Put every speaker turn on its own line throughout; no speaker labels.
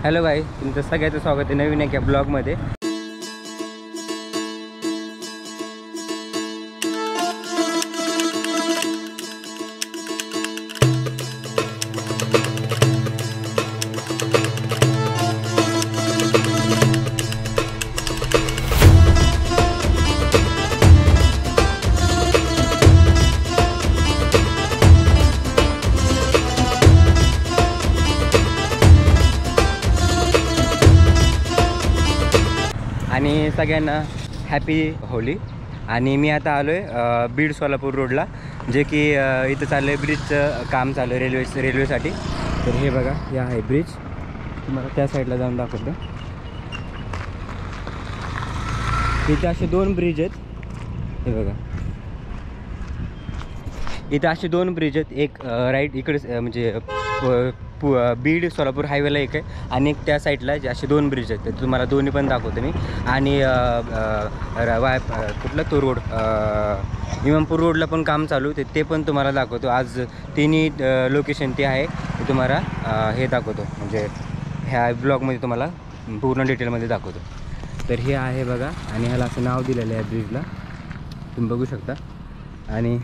Hello गाईस, तुमचं सगळ्याचं स्वागत आहे नवीन एका ब्लॉगमध्ये. आणि सगळ्यांना हॅपी होली. आणि मी आता आलो आहे बीड सोलापूर रोडला, जे की इथं चाललं आहे ब्रिजचं काम चालू आहे रेल्वेसाठी. तर हे बघा, हे आहे ब्रिज. तुम्हाला त्या साईडला जाऊन दाखवतो. इथे असे 2 ब्रिज आहेत. हे बघा, इथं असे 2 ब्रिज आहेत. एक राईट इकडे म्हणजे बीड सोलापूर हायवेला एक आहे, आणि एक त्या साईडला जे असे 2 ब्रिज आहेत. तर तुम्हाला दोन्ही पण दाखवतो मी. आणि कुठला तो रोड, इमामपूर रोडला पण काम चालू, ते पण तुम्हाला दाखवतो. आज तिन्ही लोकेशन ते आहे, ते तुम्हाला हे दाखवतो. म्हणजे ह्या ब्लॉगमध्ये तुम्हाला पूर्ण डिटेलमध्ये दाखवतो. तर हे आहे बघा, आणि ह्याला असं नाव दिलेलं आहे ब्रिजला, तुम्ही बघू शकता. आणि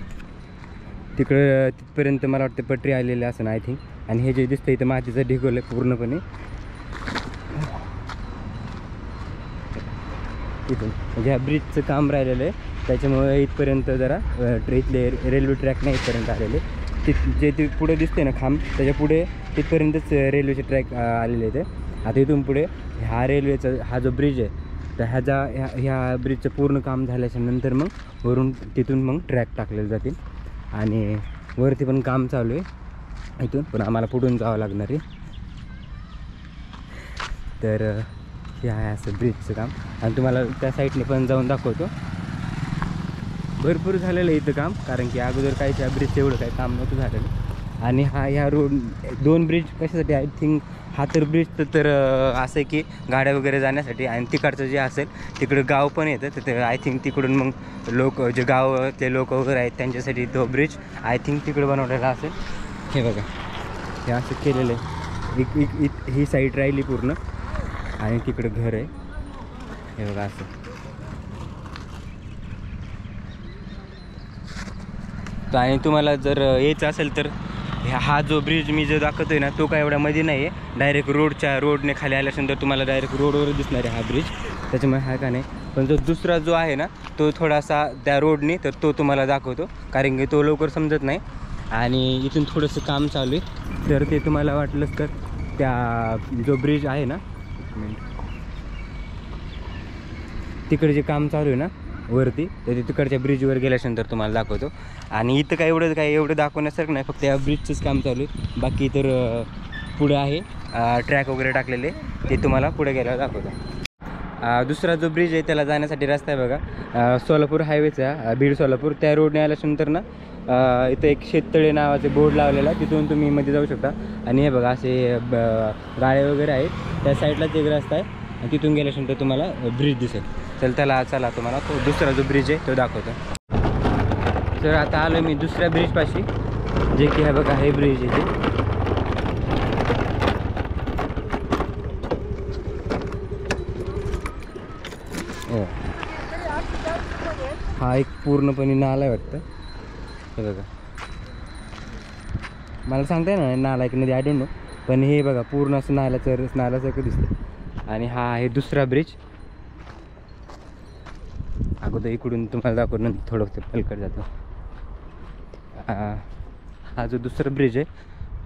तिकडं तिथपर्यंत मला वाटतं पटरी आलेली असं आय थिंक. आणि हे जे दिसतं इथं मातीचं ढिगोल आहे पूर्णपणे इथून. म्हणजे ह्या ब्रिजचं काम राहिलेलं आहे, त्याच्यामुळे इथपर्यंत जरा इथले रेल्वे ट्रॅक नाही इथपर्यंत आलेले. जे ते पुढे दिसते ना खांब, त्याच्या पुढे तिथपर्यंतच रेल्वेचे ट्रॅक आलेले आहेत. आता इथून पुढे ह्या रेल्वेचा हा जो ब्रिज आहे, तर ह्या ब्रिजचं पूर्ण काम झाल्याच्या नंतर मग वरून तिथून मग ट्रॅक टाकलेले जातील. आणि वरती पण काम चालू आहे इथून, पण आम्हाला पुढून जावं लागणार आहे. तर हे आहे असं ब्रिजचं काम. आणि तुम्हाला त्या साईडने पण जाऊन दाखवतो. भरपूर झालेलं आहे इथं काम, कारण की अगोदर काही त्या ब्रिजचं एवढं काही काम नव्हतं झालेलं. आणि ह्या रोड 2 ब्रिज कशासाठी, आय थिंक हा तर ब्रिज तर असं आहे की गाड्या वगैरे जाण्यासाठी. आणि तिकडचं जे असेल तिकडं गाव पण येतं, तर आय थिंक तिकडून मग लोक जे गावातले लोक वगैरे आहेत त्यांच्यासाठी तो ब्रिज आय थिंक तिकडे बनवलेला असेल. हे बघा, हे असं केलेलं आहे. ही साईड राहिली पूर्ण, आणि तिकडं घर आहे. हे बघा असं. आणि तुम्हाला जर यायचं असेल तर हा जो ब्रिज मी जो दाखवतो आहे ना, तो काय एवढ्या मध्ये नाही आहे. डायरेक्ट रोडने खाली आल्यानंतर तुम्हाला डायरेक्ट रोडवर दिसणार आहे हा ब्रिज, त्याच्यामुळे हा का नाही. पण जो दुसरा जो आहे ना, तो थोडासा त्या रोडने, तर तो तुम्हाला दाखवतो, कारण की तो लवकर समजत नाही. आणि इथून थोडंसं काम चालू आहे, तर ते तुम्हाला वाटलंच तर त्या जो ब्रिज आहे ना, तिकडे जे काम चालू आहे ना वरती, तर ते तिकडच्या ब्रिजवर गेल्यानंतर तुम्हाला दाखवतो. आणि इथं काय एवढं दाखवण्यासारखं नाही, फक्त या ब्रिजचंच काम चालू आहे. बाकी तर पुढे आहे ट्रॅक वगैरे टाकलेले, ते तुम्हाला पुढे गेल्यावर दाखवतो. दुसरा जो ब्रिज आहे त्याला जाण्यासाठी रस्ता आहे बघा, सोलापूर हायवेचा, बीड सोलापूर. त्या रोडने आल्यानंतर ना इथं एक शेततळे नावाचे बोर्ड लावलेला, तिथून तुम्ही मध्ये जाऊ शकता. आणि हे बघा असे गाड्या वगैरे आहेत. त्या साईडलाच एक रस्ता आहे, आणि तिथून गेल्यानंतर तुम्हाला ब्रिज दिसेल. चला तुम्हाला तो दुसरा जो ब्रिज आहे तो दाखवतो. तर आता आलो मी दुसऱ्या ब्रिजपाशी, जे की हे बघा, हे ब्रिज आहे ते. हा एक पूर्णपणे नाला आहे वाटतं. हे बघा, मला सांगताय ना नाला एक नदी, आय डोंट नो, पण हे बघा पूर्ण असं नाल्यासारखं दिसतं. आणि हा आहे दुसरा ब्रिज. अगोदर इकडून तुम्हाला दाखवून थोडं पलकट जातो. हा जो दुसरा ब्रिज आहे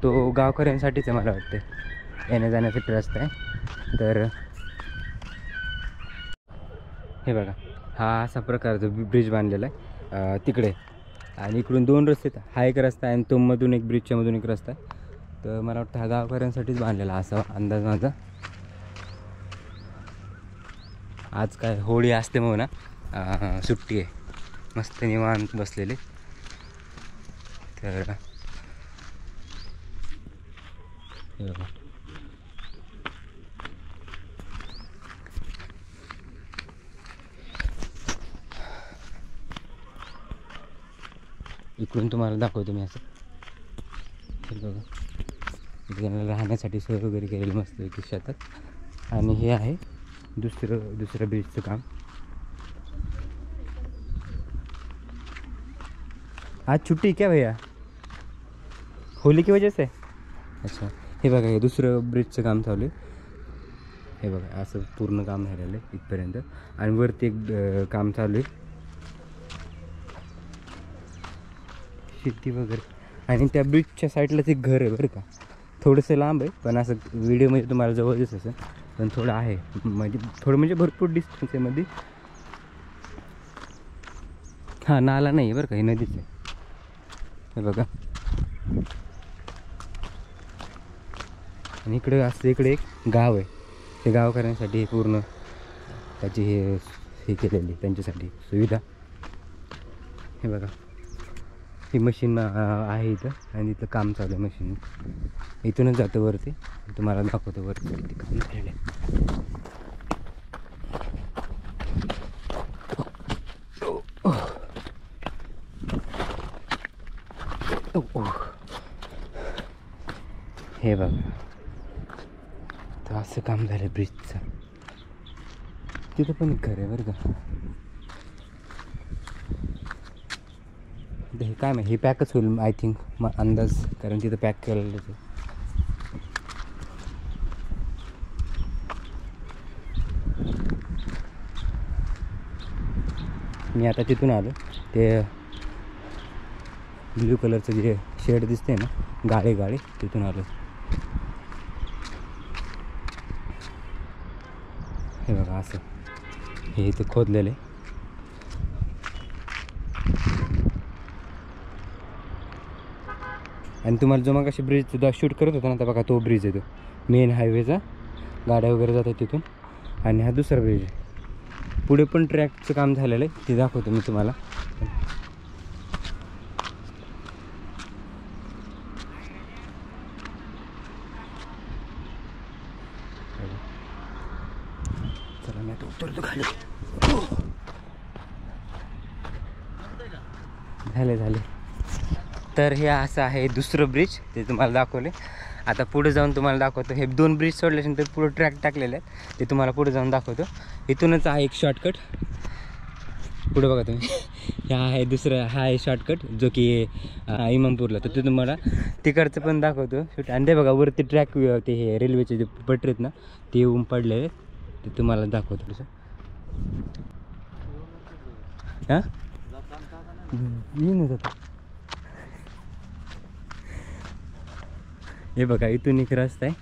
तो गावकऱ्यांसाठीच आहे, मला वाटतं येण्या जाण्यासाठी रस्ता आहे. तर हे बघा, हा असा प्रकारचा ब्रिज बांधलेला आहे तिकडे. आणि इकडून 2 रस्ते आहेत. हा एक रस्ता आहे, आणि तो मधून एक ब्रिजच्या मधून एक रस्ता आहे. तर मला वाटतं हा गावकऱ्यांसाठीच बांधलेला असा अंदाज माझा. आज काय होळी असते म्हणून ना, सुट्टी आहे, मस्त निवांत बसलेले. तर हे बघा, इकडून तुम्हाला दाखवतो मी असं. हे बघा, त्यांना राहण्यासाठी सोय वगैरे केलेली मस्त की शेतात. आणि हे आहे दुसरं ब्रिजचं काम. आज छुट्टी क्या भैया, होली की वजह से? अच्छा, हे बघा हे दुसरं ब्रिजचं काम चालू आहे. हे बघा असं पूर्ण काम झालेलं आहे इथपर्यंत. आणि वरती एक काम चालू आहे शेती वगैरे. आणि त्या ब्रिजच्या साईडलाच एक घर आहे बरं का, थोडंसं लांब आहे पण असं व्हिडिओमध्ये तुम्हाला जवळ दिसत असेल, पण थोडं आहे म्हणजे भरपूर डिस्टन्स आहे मध्ये. हां, नाला नाही आहे बरं का, हे नदीच आहे. हे बघा. आणि इकडे एक गाव आहे. ते गाव करण्यासाठी पूर्ण त्याची हे केलेली त्यांच्यासाठी सुविधा. हे बघा, ही मशीन आहे इथं आणि इथं काम चालू आहे. मशीन इथूनच जातं वरती, तुम्हाला दाखवतो वरती किती काम झालेलं आहे. हे बघा, तर असं काम झालं ब्रिजचं. तिथं पण एक घर आहे बरं का. हे काय माहिती, हे पॅकच होईल आय थिंक, अंदाज, कारण तिथं पॅक केलेलं आहे. मी आता तिथून आलो, ते ब्ल्यू कलरचं जे शेड दिसते ना, गाळे तिथून आलो. हे बघा असं हे इथे खोदलेलं आहे. आणि तुम्हाला जो मग अशी ब्रिज सुद्धा शूट करत होता ना, तर बघा तो ब्रिज आहे, तो मेन हायवेचा, गाड्या वगैरे जातात तिथून. आणि हा दुसरा ब्रिज आहे. पुढे पण ट्रॅकचं काम झालेलं आहे, ते दाखवतो मी तुम्हाला. चला मी आता उतरतो खाली. झाले. तर हे असं आहे दुसरं ब्रिज, ते तुम्हाला दाखवले. आता पुढे जाऊन तुम्हाला दाखवतो. हे 2 ब्रिज सोडल्यानंतर पुढे ट्रॅक टाकलेले आहेत, ते तुम्हाला पुढे जाऊन दाखवतो. इथूनच आहे एक शॉर्टकट, पुढे बघा तुम्ही. हा आहे शॉर्टकट जो की इमामपूरला, तर ते तुम्हाला तिकडचं पण दाखवतो शूट. आणि ते बघा वरती ट्रॅक, ते हे रेल्वेचे जे पटरी आहेत ना, ते येऊन पडलेले, ते तुम्हाला दाखवतो तसं. हां, येऊन जातं. हे बघा इथून एक रस्ता आहे,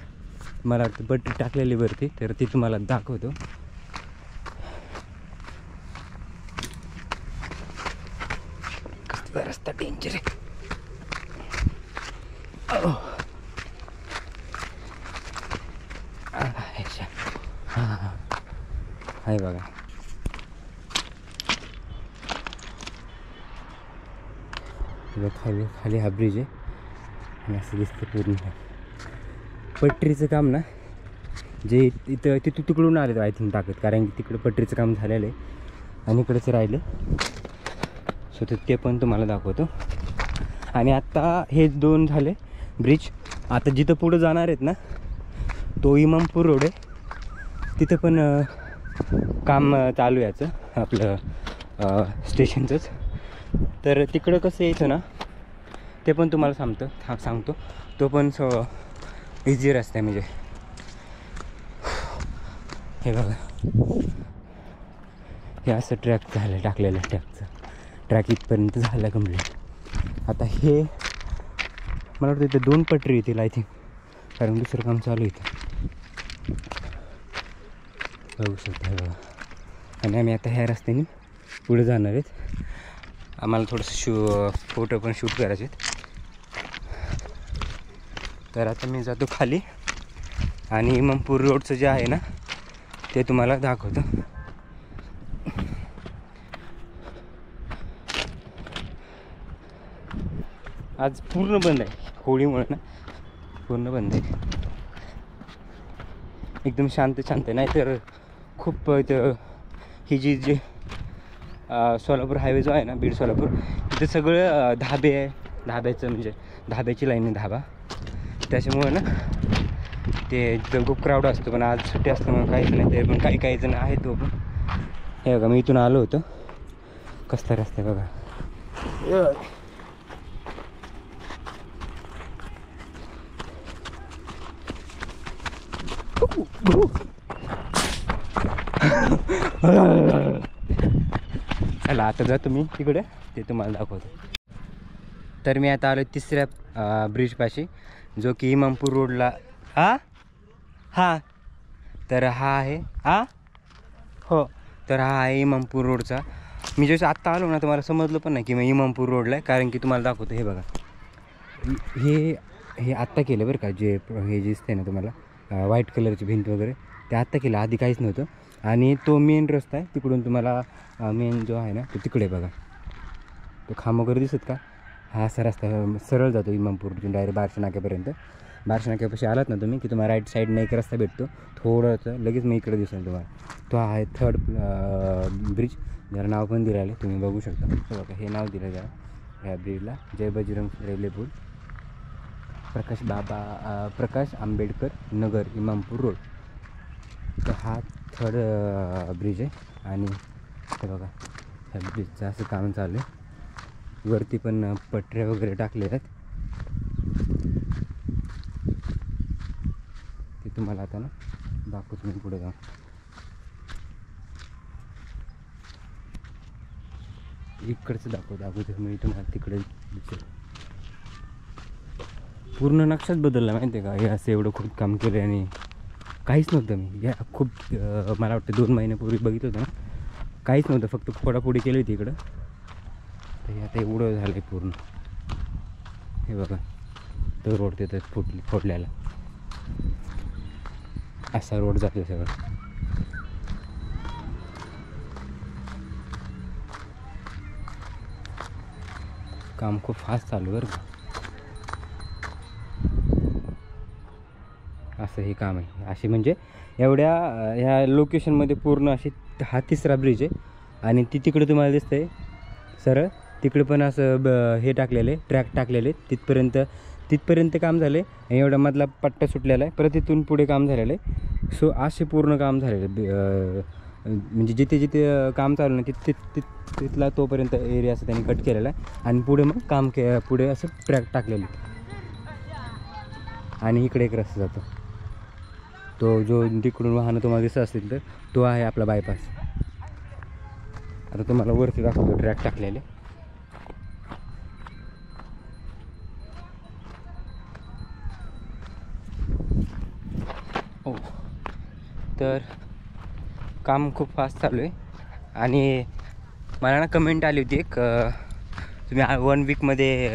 मला वाटतं पट्टी टाकलेली वरती, तर ती तुम्हाला दाखवतो. कसला रस्ता डेंजर आहे. आहे बघा. खाली हा ब्रिज आहे आणि असं दिसतं पूर्ण. पटरीचं काम ना, जे तिथं तिकडून आले आय थिंक टाकत, कारण की तिकडं पटरीचं काम झालेलं आहे आणि इकडंच राहिलं. सो ते पण तुम्हाला दाखवतो. आणि आत्ता हे 2 झाले ब्रिज. आता जिथं पुढं जाणार आहेत ना, तो इमामपूर रोड आहे, तिथं पण काम चालू आहे याचं, आपलं स्टेशनचंच. तर तिकडं कसं यायचं ना, ते पण तुम्हाला सांगतो. तो पण इझी रस्ता आहे. म्हणजे हे बघा, हे असं ट्रॅक झालं, टाकलेलं ट्रॅक इथपर्यंत झालं कम्प्लीट. आता हे मला वाटतं इथे 2 पटरी येतील आय थिंक, कारण दुसरं काम चालू इथं बघू शकता. हे बघा. आणि आम्ही आता ह्या रस्त्याने पुढे जाणार आहेत. आम्हाला थोडंसं फोटो पण शूट करायचे आहेत. तर आता मी जातो खाली आणि इमामपूर रोडचं जे आहे ना, ते तुम्हाला दाखवतो. आज पूर्ण बंद आहे, होळीमुळे ना पूर्ण बंद आहे. एकदम शांत नाही तर खूप इथं ही जी सोलापूर हायवे जो आहे ना, बीड सोलापूर, तिथे सगळं धाबे आहे. धाब्याचं म्हणजे धाब्याची लाईन आहे, धाबा. त्याच्यामुळं ना ते खूप क्राऊड असतो, पण आज सुट्टी असल्यामुळे काहीच नाही. ते पण काही जण आहेत. तो पण हे बघा, मी इथून आलो होतो. कसला रस्ता आहे बघा. चला आता जातो मी तिकडे, ते तुम्हाला दाखवतो. तर मी आता आलो तिसऱ्या ब्रिजपाशी, जो की इमामपूर रोडला. हां तर हा आहे हो, तर हा आहे इमामपूर रोडचा. मी जसं आत्ता आलो ना, तुम्हाला समजलं पण नाही की मी इमामपूर रोडला आहे, कारण की तुम्हाला दाखवतो. हे बघा, हे आत्ता केलं बरं का. जे हे दिसते ना तुम्हाला व्हाईट कलरची भिंत वगैरे, ते आत्ता केलं, आधी काहीच नव्हतं. आणि तो मेन रस्ता आहे तिकडून तुम्हाला मेन जो आहे ना तो तिकडे बघा, तो खांब वगैरे दिसत का, हा असा रस्ता सरळ जातो इमामपूरतून डायरेक्ट बार्शी नाक्यापर्यंत. बार्शी नाक्यापाशी आलात ना तुम्ही की तुम्हाला राईट साईडने एक रस्ता भेटतो, थोडंसं लगेच मी इकडे दिसेल तुम्हाला. तो आहे थर्ड ब्रिज, ज्याला नाव पण दिलं आहे, तुम्ही बघू शकता. बघा हे नाव दिलं जरा ह्या ब्रिजला, जय बजरंग रेल्वे पूल, प्रकाश आंबेडकर नगर इमामपूर रोड. तर हा थर्ड ब्रिज आहे. आणि हे बघा, ह्या ब्रिजचं असं काम चालू आहे. वरती पण पटऱ्या वगैरे टाकले आहेत. ते तुम्हाला आता ना दाखवतो मी पुढे जाऊन. इकडचं दाखवतो अगोदर मी तुम्हाला, तिकडे दिसेल. पूर्ण नक्षाच बदलला माहिती आहे का. हे असं एवढं खूप काम केलं आणि काहीच नव्हतं. मी या खूप मला वाटतं 2 महिन्यापूर्वी बघितलं होतं ना, काहीच नव्हतं, फक्त फोडाफोडी केली होती इकडं. तर हे आता एवढं झालं आहे पूर्ण. हे बघा, तो रोड तिथं फोडल्याला असा रोड जातो सगळं. काम खूप फास्ट चालू बरं का. असं हे काम आहे. असे म्हणजे एवढ्या ह्या लोकेशनमध्ये पूर्ण असे हा तिसरा ब्रिज आहे. आणि ती तिकडे तुम्हाला दिसतं आहे सरळ, तिकडे पण असं हे टाकलेलं आहे, ट्रॅक टाकलेले तिथपर्यंत काम झालं आहे. आणि एवढा मधला पट्टा सुटलेला आहे, परत तिथून पुढे काम झालेलं आहे. सो असे पूर्ण काम झालेलं आहे. म्हणजे जिथे जिथे काम चालू नाही तिथला तोपर्यंत एरिया असं त्यांनी कट केलेला आहे. आणि पुढे मग काम पुढे असं ट्रॅक टाकलेले. आणि इकडे एक रस्ता जातो, तो जो तिकडून वाहनं तुम्हाला दिसत असतील तर तो आहे आपला बायपास. आता तुम्हाला वरती दाखवतो ट्रॅक टाकलेले. हो, तर काम खूप फास्ट चालू आहे. आणि मला ना कमेंट आली होती एक, तुम्ही 1 वीकमध्ये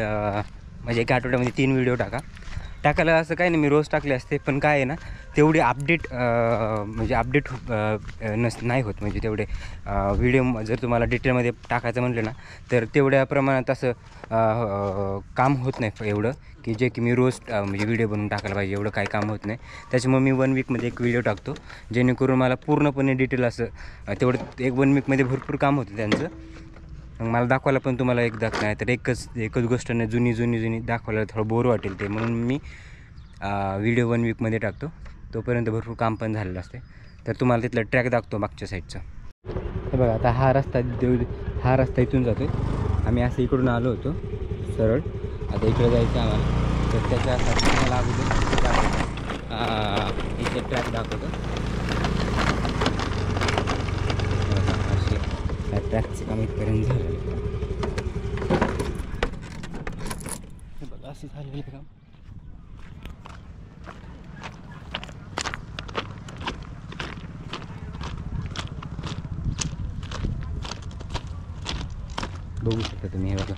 म्हणजे 1 आठवड्यामध्ये 3 व्हिडिओ टाकायला. असं काही नाही, मी रोज टाकले असते, पण काय आहे ना तेवढे अपडेट म्हणजे अपडेट नाही होत. म्हणजे तेवढे व्हिडिओ जर तुम्हाला डिटेलमध्ये टाकायचं म्हटलं ना तर तेवढ्या प्रमाणात असं काम होत नाही एवढं, की जे की मी रोज म्हणजे व्हिडिओ बनवून टाकायला पाहिजे एवढं काही काम होत नाही. त्याच्यामुळे मी 1 वीकमध्ये 1 व्हिडिओ टाकतो, जेणेकरून मला पूर्णपणे डिटेल असं तेवढं 1 वीकमध्ये भरपूर काम होतं त्यांचं. मग मला दाखवायला पण तुम्हाला एकदा नाही तर एकच गोष्ट नाही, जुनी दाखवायला थोडं बोर वाटेल ते, म्हणून मी व्हिडिओ 1 वीकमध्ये टाकतो. तोपर्यंत भरपूर काम पण झालेलं असते. तर तुम्हाला तिथलं ट्रॅक दाखवतो मागच्या साईडचा. हे बघा, आता हा रस्ता इथून जातो आहे. आम्ही असं इकडून आलो होतो सरळ, आता इकडे जायचं आम्हाला. तर त्याच्यासाठी मला अगोदर इथे ट्रॅक दाखवतो. असे ट्रॅकचं काम इथपर्यंत झालेलं आहे. हे बघा असं झालेलं काम. बघू शकता तुम्ही, हे बघा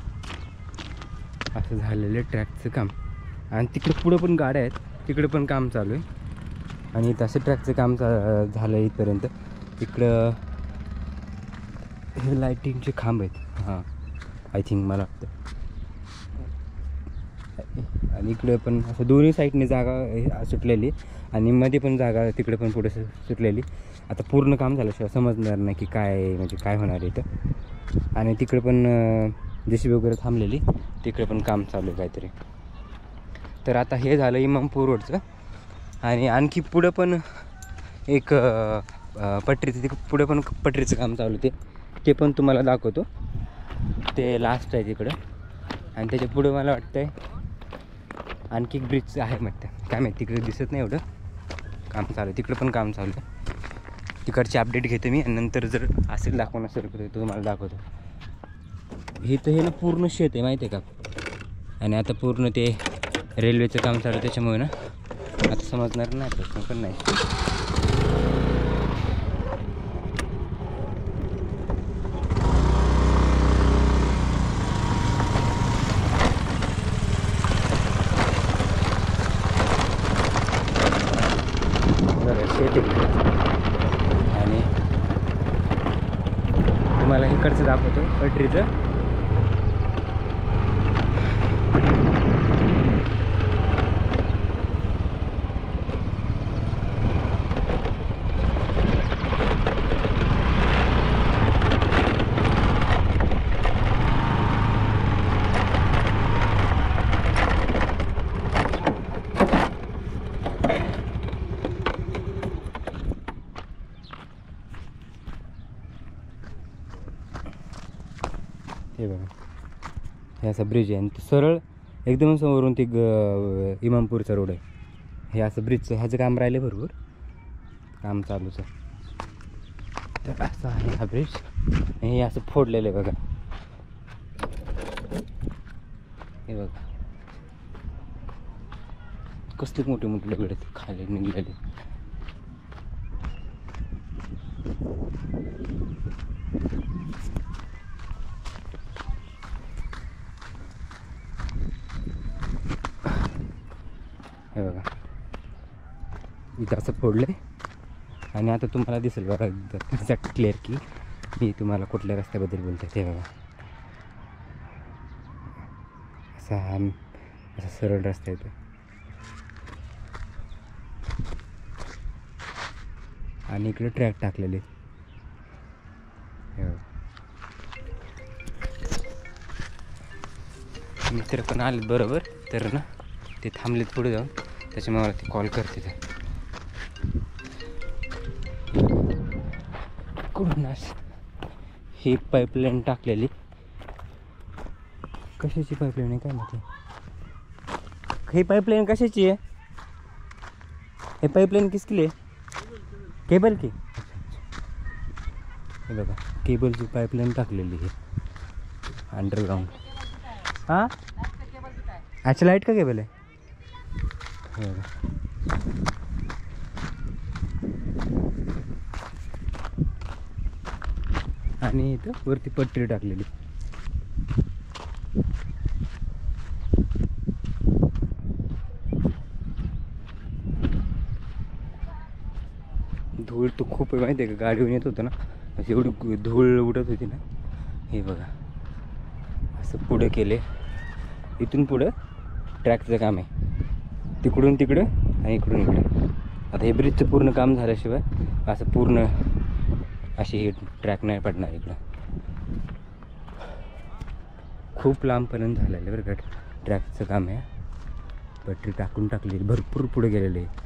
असं झालेलं ट्रॅकचं काम. आणि तिकडे पुढं पण गाड्या आहेत, तिकडे पण काम चालू आहे. आणि तसं ट्रॅकचं काम झालं आहे इथपर्यंत. इकडं हे लाईटिंगचे खांब आहेत, हां आय थिंक मला वाटतं. आणि इकडे पण असं दोन्ही साईडने जागा सुटलेली आणि मध्ये पण जागा तिकडे पण पुढे सुटलेली. आता पूर्ण काम झाल्याशिवाय समजणार नाही की काय म्हणजे काय होणार आहे इथं. आणि तिकडे पण JCB वगैरे थांबलेली, तिकडे पण काम चालू आहे काहीतरी. तर आता हे झालं इमामपूर रोडचं. आणि आणखी पुढं पण एक पटरीचं पुढं पण पटरीचं काम चालू ते पण तुम्हाला दाखवतो. ते लास्ट आहे तिकडं. आणि त्याच्या पुढं मला वाटतं आहे आणखी एक ब्रिज आहे वाटतं, काय माहिती तिकडे दिसत नाही एवढं. काम चालू आहे तिकडं पण काम चालू आहे. तिकडची अपडेट घेतो मी आणि नंतर जर असेल दाखवणं असेल तर तुम्हाला दाखवतो. हे तर हे ना पूर्ण शेत आहे माहिती आहे का. आणि आता पूर्ण ते रेल्वेचं काम चालू आहे त्याच्यामुळे ना आता समजणार नाही प्रश्न पण नाही. शेत आणि तुम्हाला इकडचं दाखवतो पटरीचं. हे बघा हे असं ब्रिज आहे आणि ते सरळ एकदम समोरून ते इमामपूरचा रोड आहे. हे असं ब्रिजचं ह्याचं काम राहिलं भरपूर काम चालूच आहे. तर असं आहे हा ब्रिज. हे असं फोडलेलं आहे बघा. हे बघा कसले मोठे मोठे दगड आहेत खाली निघलेले. हे बघा इथं असं फोडलं आहे आणि आता तुम्हाला दिसेल बघा एक्झॅक्ट क्लिअर की मी तुम्हाला कुठल्या रस्त्याबद्दल बोलतो. ते बघा असा सरळ रस्ता येतो आणि इकडे ट्रॅक टाकलेले. मित्र पण आले बरोबर तर ना ते थांबलेत पुढे जाऊन त्याच्यामुळे मला ते कॉल करते. ते कुठून ही पाईपलाईन टाकलेली. कशाची पाईपलाईन आहे काय माहिती. ही पाईपलाईन कशाची आहे. हे पाईपलाईन किसकी लिए केबल की. हे बघा केबलची पाईपलाईन टाकलेली आहे अंडरग्राउंड. हां अच्छा लाईट का केबल आहे. हे बघा आणि इथं वरती पटरी टाकलेली. धूळ तर खूप आहे माहिती आहे का. गाडीवर येत होतं ना अशी एवढी धूळ उडत होती ना. हे बघा असं पुढं केले. इथून पुढं ट्रॅकचं काम आहे तिकडून तिकडं आणि इकडून इकडं. आता हे ब्रिजचं पूर्ण काम झाल्याशिवाय असं पूर्ण अशी हे ट्रॅक नाही पडणार इकडं. खूप लांबपर्यंत झालेलं बरं का ट्रॅकचं काम आहे. पटरी टाकून टाकली भरपूर पुढे गेलेले आहे.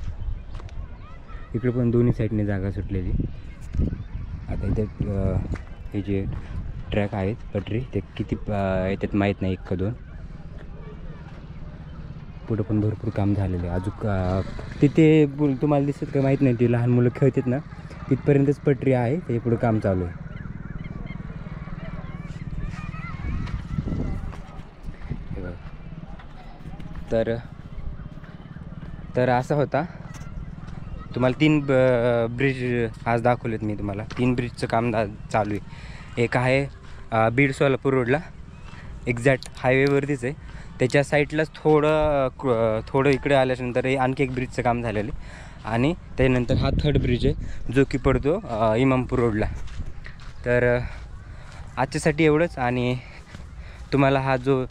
इकडे पण दोन्ही साईडने जागा सुटलेली. आता इथे हे जे ट्रॅक आहेत पटरी ते किती याच्यात माहीत नाही 1 का 2. पुढं पण भरपूर काम झालेलं आहे अजून. तिथे तुम्हाला दिसत का माहीत नाही. ते लहान मुलं खेळतात ना तिथपर्यंतच पटरी आहे. ते पुढं काम चालू आहे. तर असा होता. तुम्हाला 3 ब्रिज आज दाखवलेत मी तुम्हाला. 3 ब्रिजचं काम चालू आहे. एक आहे बीड सोलापूर रोडला एक्झॅक्ट हायवेवरतीच आहे. त्याच्या साईडलाच थोडं इकडे आल्यानंतर आणखी एक ब्रिजचं काम झालेलं आहे. आणि त्यानंतर हा 3rd ब्रिज आहे जो की पडतो इमामपूर रोडला. तर आजच्यासाठी एवढंच. आणि तुम्हाला हा जो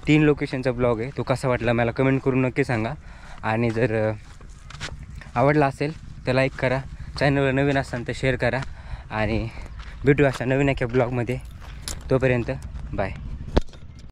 3 लोकेशनचा ब्लॉग आहे तो कसा वाटला मला कमेंट करून नक्की सांगा. आणि जर आवडला असेल तर लाईक करा. चॅनलवर नवीन असाल तर शेअर करा. आणि भेटू अशा नवीन एका ब्लॉगमध्ये. तोपर्यंत बाय.